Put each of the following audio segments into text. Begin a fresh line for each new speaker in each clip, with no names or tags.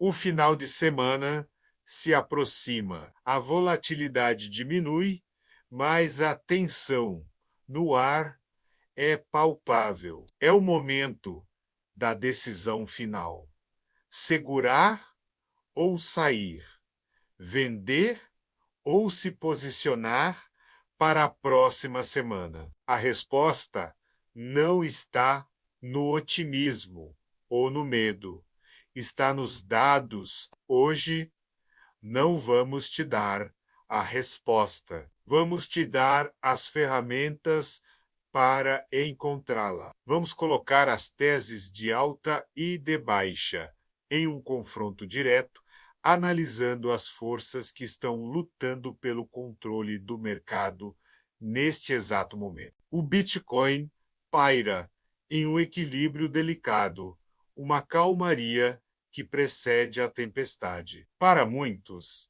O final de semana se aproxima. A volatilidade diminui, mas a tensão no ar é palpável. É o momento da decisão final. Segurar ou sair? Vender ou se posicionar para a próxima semana? A resposta não está no otimismo ou no medo. Está nos dados. Hoje não vamos te dar a resposta. Vamos te dar as ferramentas para encontrá-la. Vamos colocar as teses de alta e de baixa em um confronto direto, analisando as forças que estão lutando pelo controle do mercado neste exato momento. O Bitcoin paira em um equilíbrio delicado, uma calmaria que precede a tempestade. Para muitos,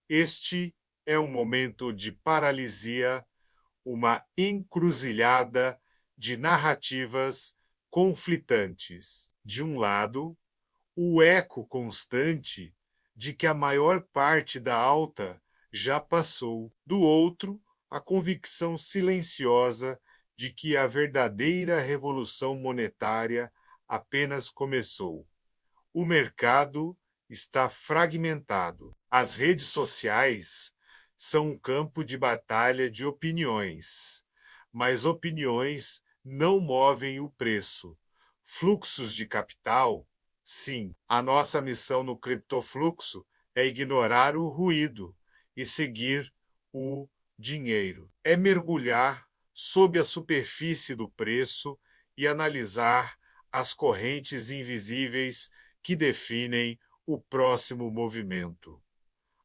este é um momento de paralisia, uma encruzilhada de narrativas conflitantes. De um lado, o eco constante de que a maior parte da alta já passou. Do outro, a convicção silenciosa de que a verdadeira revolução monetária apenas começou. O mercado está fragmentado. As redes sociais são um campo de batalha de opiniões, mas opiniões não movem o preço. Fluxos de capital, sim. A nossa missão no criptofluxo é ignorar o ruído e seguir o dinheiro. É mergulhar sob a superfície do preço e analisar as correntes invisíveis que definem o próximo movimento.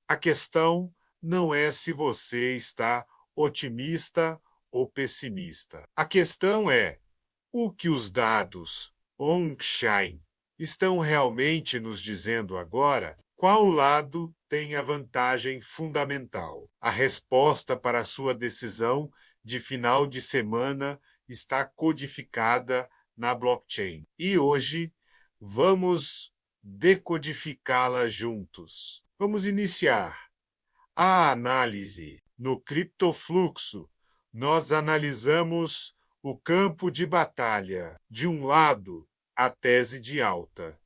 A questão não é se você está otimista ou pessimista. A questão é o que os dados on-chain estão realmente nos dizendo agora. Qual lado tem a vantagem fundamental? A resposta para a sua decisão de final de semana está codificada na blockchain. E hoje vamos decodificá-la juntos. Vamos iniciar a análise. No criptofluxo, nós analisamos o campo de batalha. De um lado, a tese de alta.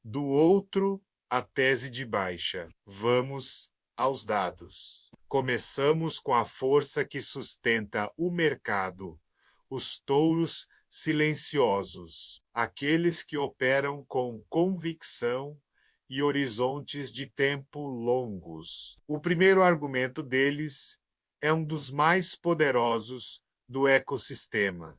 Do outro, a tese de baixa. Vamos aos dados. Começamos com a força que sustenta o mercado, os touros silenciosos, aqueles que operam com convicção e horizontes de tempo longos. O primeiro argumento deles é um dos mais poderosos do ecossistema: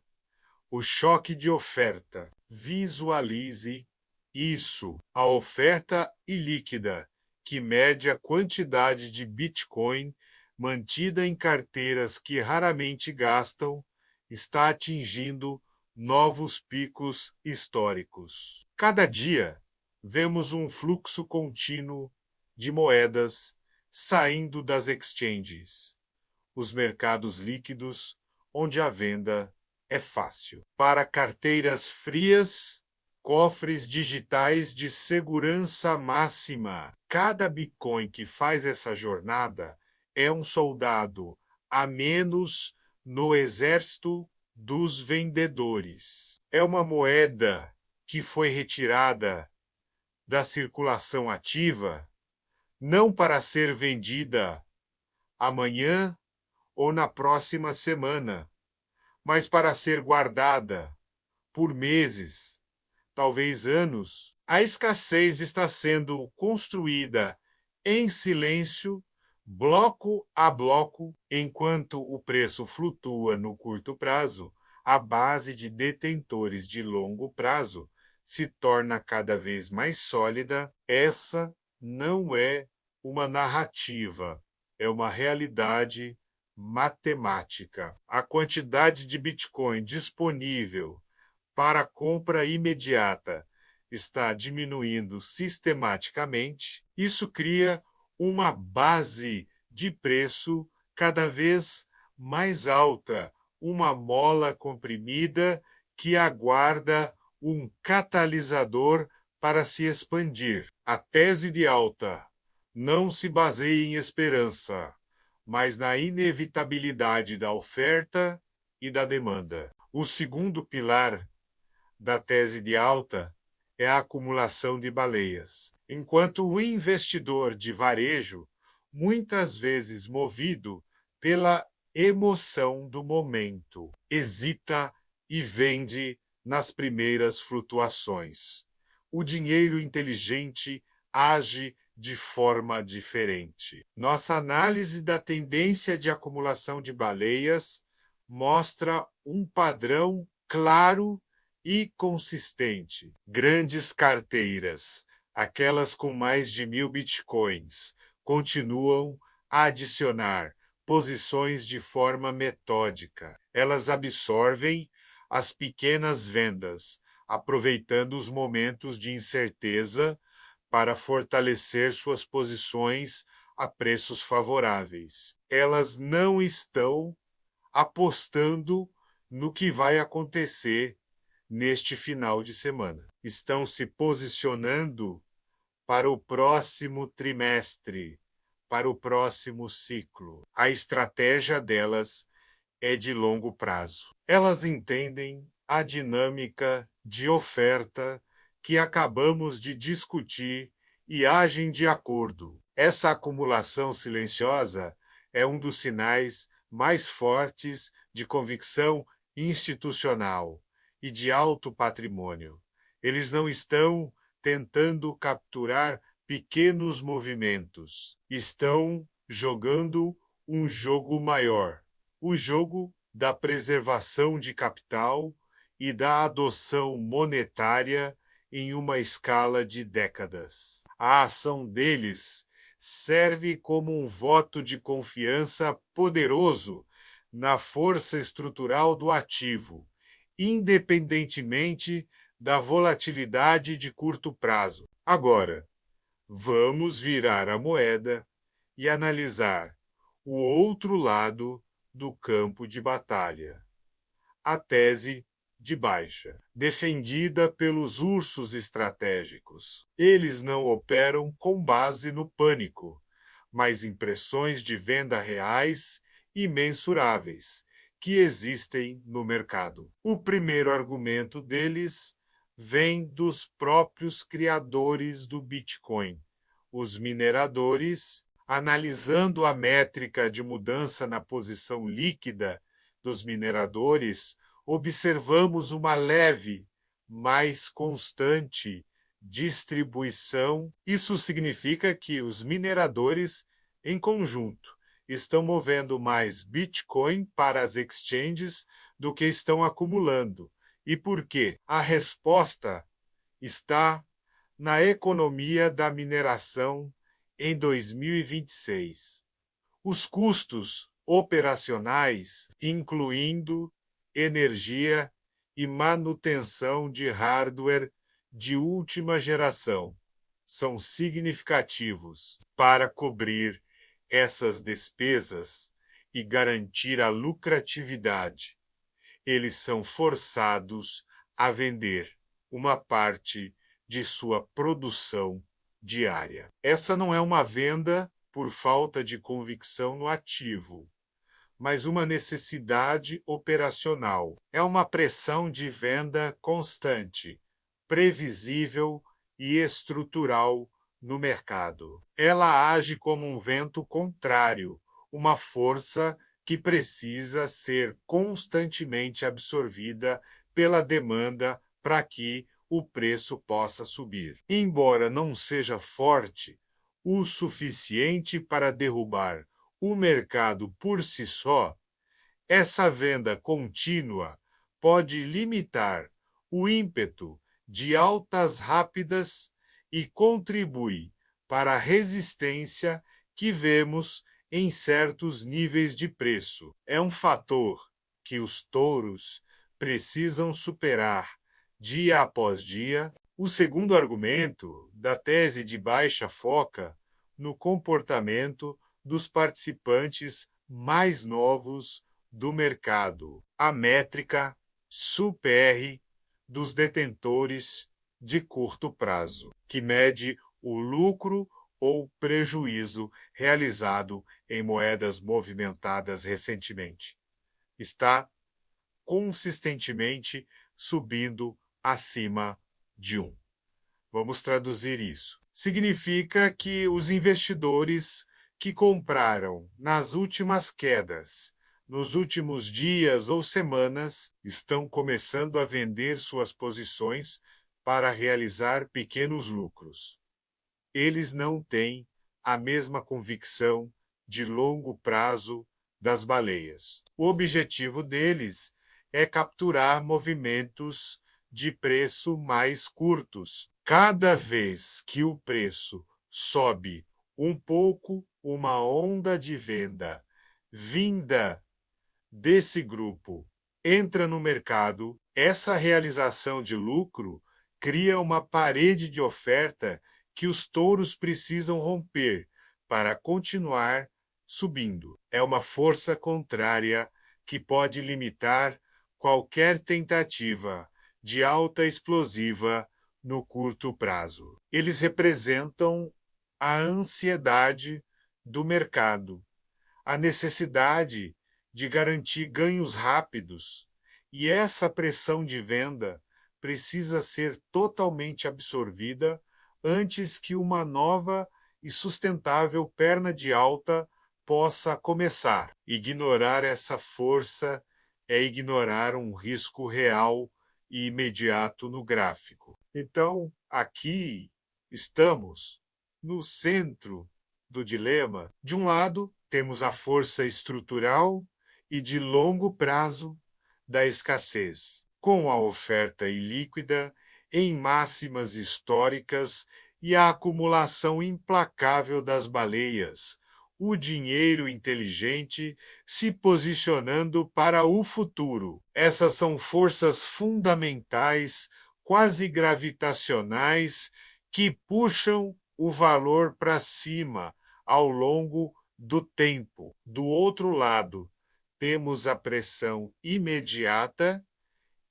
o choque de oferta. Visualize isso. A oferta ilíquida, que mede a quantidade de Bitcoin mantida em carteiras que raramente gastam, está atingindo novos picos históricos. Cada dia, vemos um fluxo contínuo de moedas saindo das exchanges, os mercados líquidos, onde a venda é fácil. Para carteiras frias, cofres digitais de segurança máxima. Cada Bitcoin que faz essa jornada é um soldado a menos no exército dos vendedores. É uma moeda que foi retirada da circulação ativa, não para ser vendida amanhã ou na próxima semana, mas para ser guardada por meses, talvez anos. A escassez está sendo construída em silêncio, bloco a bloco, enquanto o preço flutua no curto prazo. A base de detentores de longo prazo se torna cada vez mais sólida. Essa não é uma narrativa, é uma realidade matemática. A quantidade de Bitcoin disponível para compra imediata está diminuindo sistematicamente. Isso cria uma base de preço cada vez mais alta, uma mola comprimida que aguarda um catalisador para se expandir. A tese de alta não se baseia em esperança, mas na inevitabilidade da oferta e da demanda. O segundo pilar da tese de alta é a acumulação de baleias. Enquanto o investidor de varejo, muitas vezes movido pela emoção do momento, hesita e vende nas primeiras flutuações. O dinheiro inteligente age de forma diferente. Nossa análise da tendência de acumulação de baleias mostra um padrão claro e consistente. Grandes carteiras, aquelas com mais de 1.000 bitcoins, continuam a adicionar posições de forma metódica. Elas absorvem as pequenas vendas, aproveitando os momentos de incerteza para fortalecer suas posições a preços favoráveis. Elas não estão apostando no que vai acontecer neste final de semana. Estão se posicionando para o próximo trimestre, para o próximo ciclo. A estratégia delas é de longo prazo. Elas entendem a dinâmica de oferta que acabamos de discutir e agem de acordo. Essa acumulação silenciosa é um dos sinais mais fortes de convicção institucional e de alto patrimônio. Eles não estão tentando capturar pequenos movimentos. Estão jogando um jogo maior, o jogo da preservação de capital e da adoção monetária em uma escala de décadas. A ação deles serve como um voto de confiança poderoso na força estrutural do ativo, independentemente da volatilidade de curto prazo. Agora, vamos virar a moeda e analisar o outro lado do campo de batalha. A tese de baixa, defendida pelos ursos estratégicos. Eles não operam com base no pânico, mas em pressões de venda reais e mensuráveis que existem no mercado. O primeiro argumento deles vem dos próprios criadores do Bitcoin, os mineradores, analisando a métrica de mudança na posição líquida dos mineradores, observamos uma leve, mais constante distribuição. Isso significa que os mineradores, em conjunto, estão movendo mais Bitcoin para as exchanges do que estão acumulando. E por quê? A resposta está na economia da mineração em 2026. Os custos operacionais, incluindo energia e manutenção de hardware de última geração, são significativos. Para cobrir essas despesas e garantir a lucratividade, eles são forçados a vender uma parte de sua produção diária. Essa não é uma venda por falta de convicção no ativo, mas uma necessidade operacional. É uma pressão de venda constante, previsível e estrutural no mercado. Ela age como um vento contrário, uma força que precisa ser constantemente absorvida pela demanda para que o preço possa subir. Embora não seja forte o suficiente para derrubar o mercado por si só, essa venda contínua pode limitar o ímpeto de altas rápidas e contribui para a resistência que vemos em certos níveis de preço. É um fator que os touros precisam superar dia após dia. O segundo argumento da tese de baixa foca no comportamento dos participantes mais novos do mercado. A métrica SUPR dos detentores de curto prazo, que mede o lucro ou prejuízo realizado em moedas movimentadas recentemente. Está consistentemente subindo acima de 1. Vamos traduzir isso. Significa que os investidores que compraram nas últimas quedas, nos últimos dias ou semanas, estão começando a vender suas posições para realizar pequenos lucros. Eles não têm a mesma convicção de longo prazo das baleias. O objetivo deles é capturar movimentos de preço mais curtos. Cada vez que o preço sobe um pouco, uma onda de venda vinda desse grupo entra no mercado. Essa realização de lucro cria uma parede de oferta que os touros precisam romper para continuar subindo. É uma força contrária que pode limitar qualquer tentativa de alta explosiva no curto prazo. Eles representam a ansiedade do mercado, a necessidade de garantir ganhos rápidos, e essa pressão de venda precisa ser totalmente absorvida antes que uma nova e sustentável perna de alta possa começar. Ignorar essa força é ignorar um risco real e imediato no gráfico. Então, aqui estamos no centro do dilema. De um lado, temos a força estrutural e de longo prazo da escassez, com a oferta ilíquida em máximas históricas e a acumulação implacável das baleias, o dinheiro inteligente se posicionando para o futuro. Essas são forças fundamentais, quase gravitacionais, que puxam o valor para cima ao longo do tempo. Do outro lado, temos a pressão imediata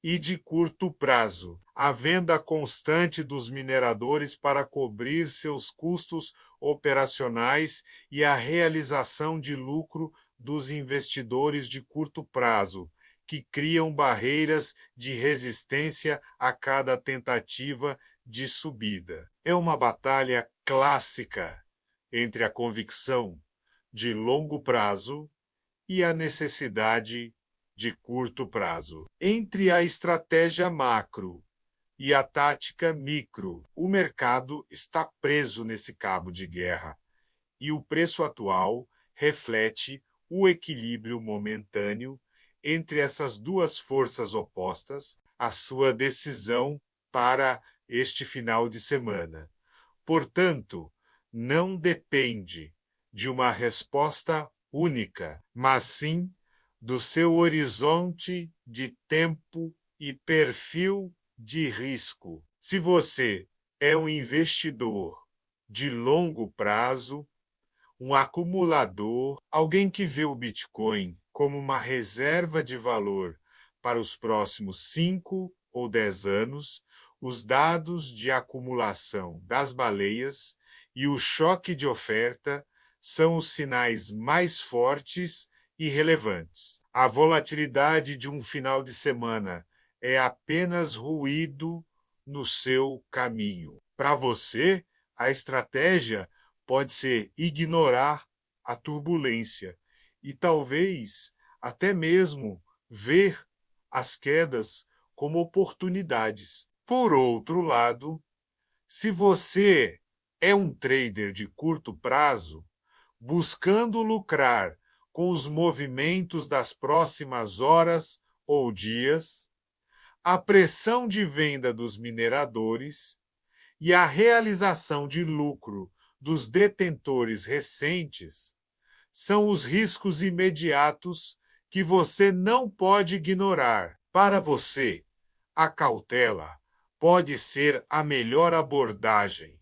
e de curto prazo, a venda constante dos mineradores para cobrir seus custos operacionais e a realização de lucro dos investidores de curto prazo, que criam barreiras de resistência a cada tentativa de subida. É uma batalha clássica entre a convicção de longo prazo e a necessidade de curto prazo. Entre a estratégia macro e a tática micro, o mercado está preso nesse cabo de guerra, e o preço atual reflete o equilíbrio momentâneo entre essas duas forças opostas, a sua decisão para este final de semana. Portanto, não depende de uma resposta única, mas sim do seu horizonte de tempo e perfil de risco. Se você é um investidor de longo prazo, um acumulador, alguém que vê o Bitcoin como uma reserva de valor para os próximos 5 ou 10 anos, os dados de acumulação das baleias e o choque de oferta são os sinais mais fortes e relevantes. A volatilidade de um final de semana é apenas ruído no seu caminho. Para você, a estratégia pode ser ignorar a turbulência e talvez até mesmo ver as quedas como oportunidades. Por outro lado, se você é um trader de curto prazo, buscando lucrar com os movimentos das próximas horas ou dias, a pressão de venda dos mineradores e a realização de lucro dos detentores recentes são os riscos imediatos que você não pode ignorar. Para você, a cautela pode ser a melhor abordagem,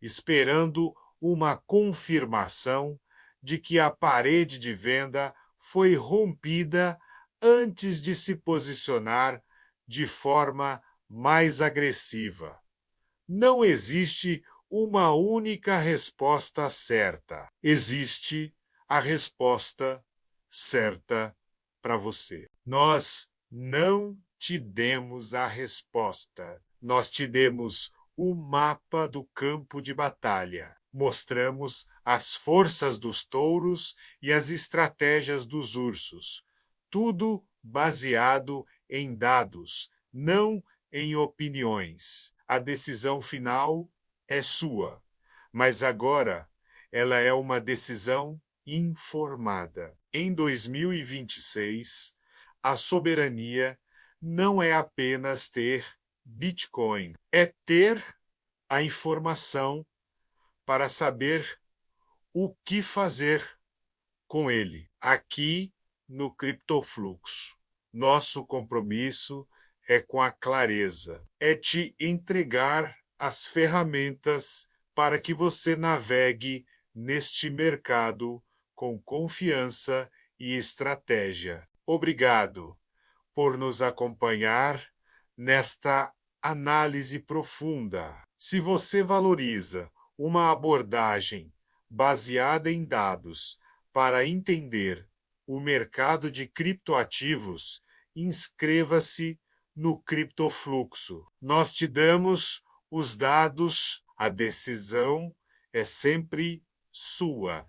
esperando uma confirmação de que a parede de venda foi rompida antes de se posicionar de forma mais agressiva. Não existe uma única resposta certa. Existe a resposta certa para você. Nós não te demos a resposta. Nós te demos o mapa do campo de batalha. Mostramos as forças dos touros e as estratégias dos ursos. Tudo baseado em dados, não em opiniões. A decisão final é sua, mas agora ela é uma decisão informada. Em 2026, a soberania não é apenas ter Bitcoin, é ter a informação para saber o que fazer com ele. Aqui no Criptofluxo, nosso compromisso é com a clareza, é te entregar as ferramentas para que você navegue neste mercado com confiança e estratégia. Obrigado por nos acompanhar nesta análise profunda. Se você valoriza uma abordagem baseada em dados para entender o mercado de criptoativos, inscreva-se no Criptofluxo. Nós te damos os dados, a decisão é sempre sua.